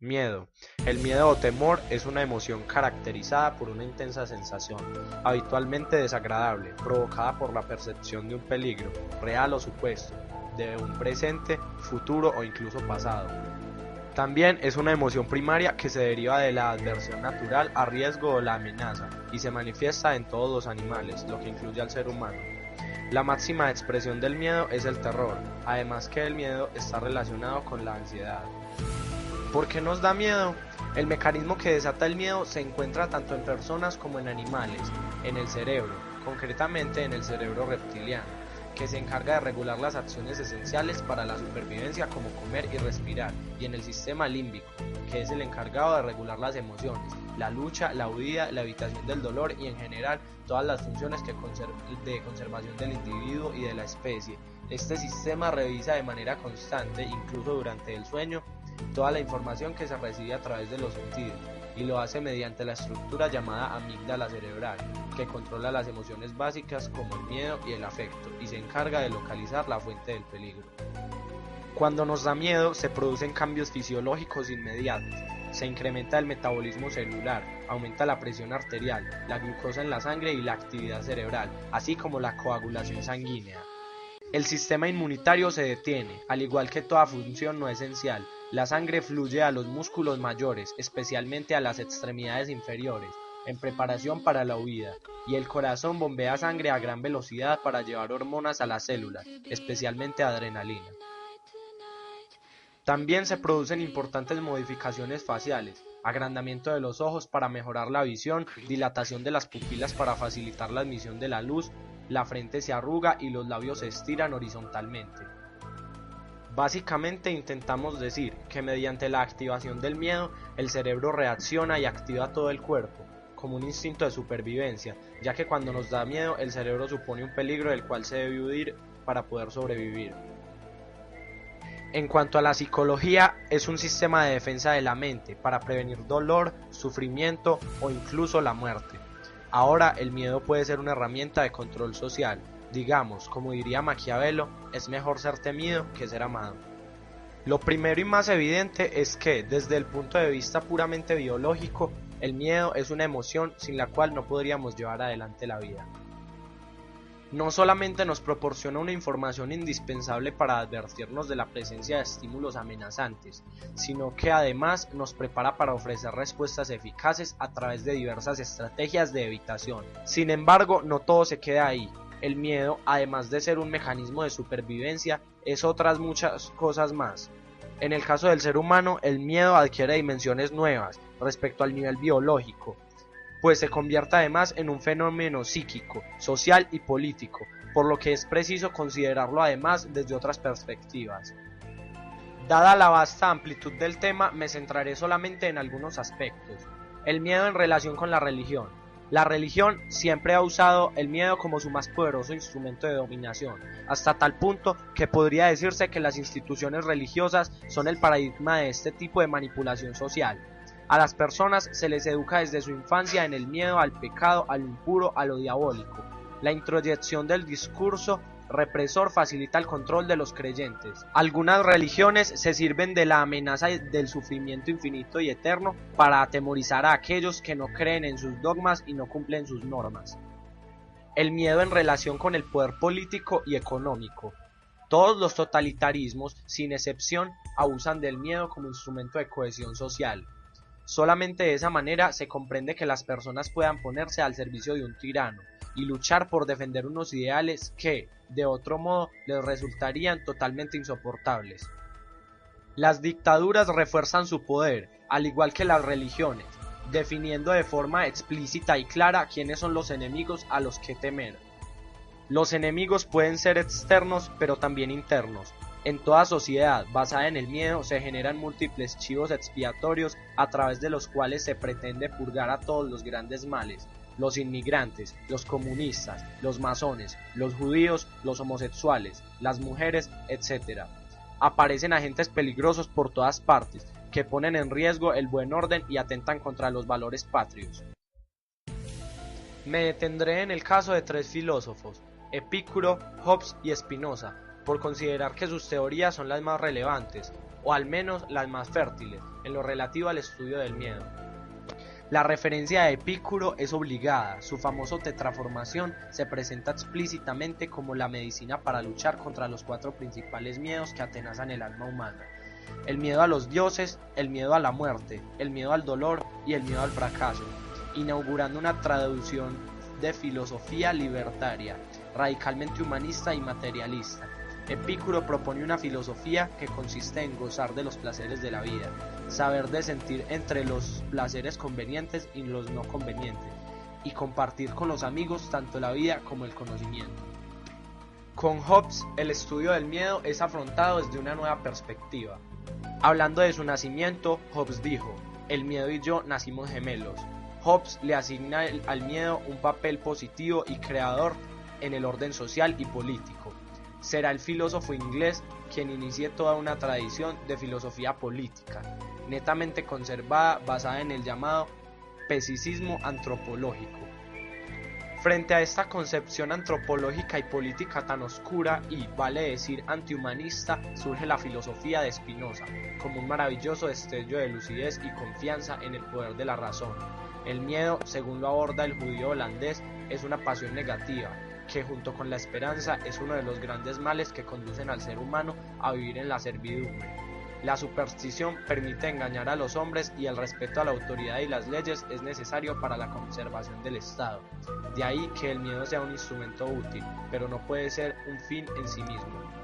Miedo. El miedo o temor es una emoción caracterizada por una intensa sensación, habitualmente desagradable, provocada por la percepción de un peligro, real o supuesto, de un presente, futuro o incluso pasado. También es una emoción primaria que se deriva de la adversión natural a riesgo o la amenaza y se manifiesta en todos los animales, lo que incluye al ser humano. La máxima expresión del miedo es el terror, además que el miedo está relacionado con la ansiedad. ¿Por qué nos da miedo? El mecanismo que desata el miedo se encuentra tanto en personas como en animales, en el cerebro, concretamente en el cerebro reptiliano, que se encarga de regular las acciones esenciales para la supervivencia como comer y respirar, y en el sistema límbico, que es el encargado de regular las emociones, la lucha, la huida, la evitación del dolor y en general todas las funciones de conservación del individuo y de la especie. Este sistema revisa de manera constante, incluso durante el sueño, toda la información que se recibe a través de los sentidos, y lo hace mediante la estructura llamada amígdala cerebral, que controla las emociones básicas como el miedo y el afecto, y se encarga de localizar la fuente del peligro. Cuando nos da miedo, se producen cambios fisiológicos inmediatos. Se incrementa el metabolismo celular, aumenta la presión arterial, la glucosa en la sangre y la actividad cerebral, así como la coagulación sanguínea. El sistema inmunitario se detiene, al igual que toda función no esencial. La sangre fluye a los músculos mayores, especialmente a las extremidades inferiores, en preparación para la huida, y el corazón bombea sangre a gran velocidad para llevar hormonas a las células, especialmente adrenalina. También se producen importantes modificaciones faciales, agrandamiento de los ojos para mejorar la visión, dilatación de las pupilas para facilitar la admisión de la luz, la frente se arruga y los labios se estiran horizontalmente. Básicamente intentamos decir que mediante la activación del miedo, el cerebro reacciona y activa todo el cuerpo, como un instinto de supervivencia, ya que cuando nos da miedo el cerebro supone un peligro del cual se debe huir para poder sobrevivir. En cuanto a la psicología, es un sistema de defensa de la mente para prevenir dolor, sufrimiento o incluso la muerte. Ahora, el miedo puede ser una herramienta de control social. Digamos, como diría Maquiavelo, es mejor ser temido que ser amado. Lo primero y más evidente es que, desde el punto de vista puramente biológico, el miedo es una emoción sin la cual no podríamos llevar adelante la vida. No solamente nos proporciona una información indispensable para advertirnos de la presencia de estímulos amenazantes, sino que además nos prepara para ofrecer respuestas eficaces a través de diversas estrategias de evitación. Sin embargo, no todo se queda ahí. El miedo, además de ser un mecanismo de supervivencia, es otras muchas cosas más. En el caso del ser humano, el miedo adquiere dimensiones nuevas respecto al nivel biológico, pues se convierte además en un fenómeno psíquico, social y político, por lo que es preciso considerarlo además desde otras perspectivas. Dada la vasta amplitud del tema, me centraré solamente en algunos aspectos. El miedo en relación con la religión. La religión siempre ha usado el miedo como su más poderoso instrumento de dominación, hasta tal punto que podría decirse que las instituciones religiosas son el paradigma de este tipo de manipulación social. A las personas se les educa desde su infancia en el miedo al pecado, a lo impuro, a lo diabólico. La introyección del discurso represor facilita el control de los creyentes. Algunas religiones se sirven de la amenaza del sufrimiento infinito y eterno para atemorizar a aquellos que no creen en sus dogmas y no cumplen sus normas. El miedo en relación con el poder político y económico. Todos los totalitarismos, sin excepción, abusan del miedo como instrumento de cohesión social. Solamente de esa manera se comprende que las personas puedan ponerse al servicio de un tirano y luchar por defender unos ideales que, de otro modo, les resultarían totalmente insoportables. Las dictaduras refuerzan su poder, al igual que las religiones, definiendo de forma explícita y clara quiénes son los enemigos a los que temer. Los enemigos pueden ser externos, pero también internos. En toda sociedad basada en el miedo se generan múltiples chivos expiatorios a través de los cuales se pretende purgar a todos los grandes males: los inmigrantes, los comunistas, los masones, los judíos, los homosexuales, las mujeres, etc. Aparecen agentes peligrosos por todas partes, que ponen en riesgo el buen orden y atentan contra los valores patrios. Me detendré en el caso de tres filósofos, Epicuro, Hobbes y Spinoza, por considerar que sus teorías son las más relevantes, o al menos las más fértiles, en lo relativo al estudio del miedo. La referencia de Epicuro es obligada, su famoso Tetraformación se presenta explícitamente como la medicina para luchar contra los 4 principales miedos que atenazan el alma humana: el miedo a los dioses, el miedo a la muerte, el miedo al dolor y el miedo al fracaso, inaugurando una traducción de filosofía libertaria, radicalmente humanista y materialista. Epicuro propone una filosofía que consiste en gozar de los placeres de la vida, saber discernir entre los placeres convenientes y los no convenientes, y compartir con los amigos tanto la vida como el conocimiento. Con Hobbes, el estudio del miedo es afrontado desde una nueva perspectiva. Hablando de su nacimiento, Hobbes dijo: "El miedo y yo nacimos gemelos". Hobbes le asigna al miedo un papel positivo y creador en el orden social y político. Será el filósofo inglés quien inicie toda una tradición de filosofía política, netamente conservada, basada en el llamado pesicismo antropológico. Frente a esta concepción antropológica y política tan oscura y, vale decir, antihumanista, surge la filosofía de Spinoza, como un maravilloso destello de lucidez y confianza en el poder de la razón. El miedo, según lo aborda el judío holandés, es una pasión negativa, que junto con la esperanza es uno de los grandes males que conducen al ser humano a vivir en la servidumbre. La superstición permite engañar a los hombres y el respeto a la autoridad y las leyes es necesario para la conservación del Estado. De ahí que el miedo sea un instrumento útil, pero no puede ser un fin en sí mismo.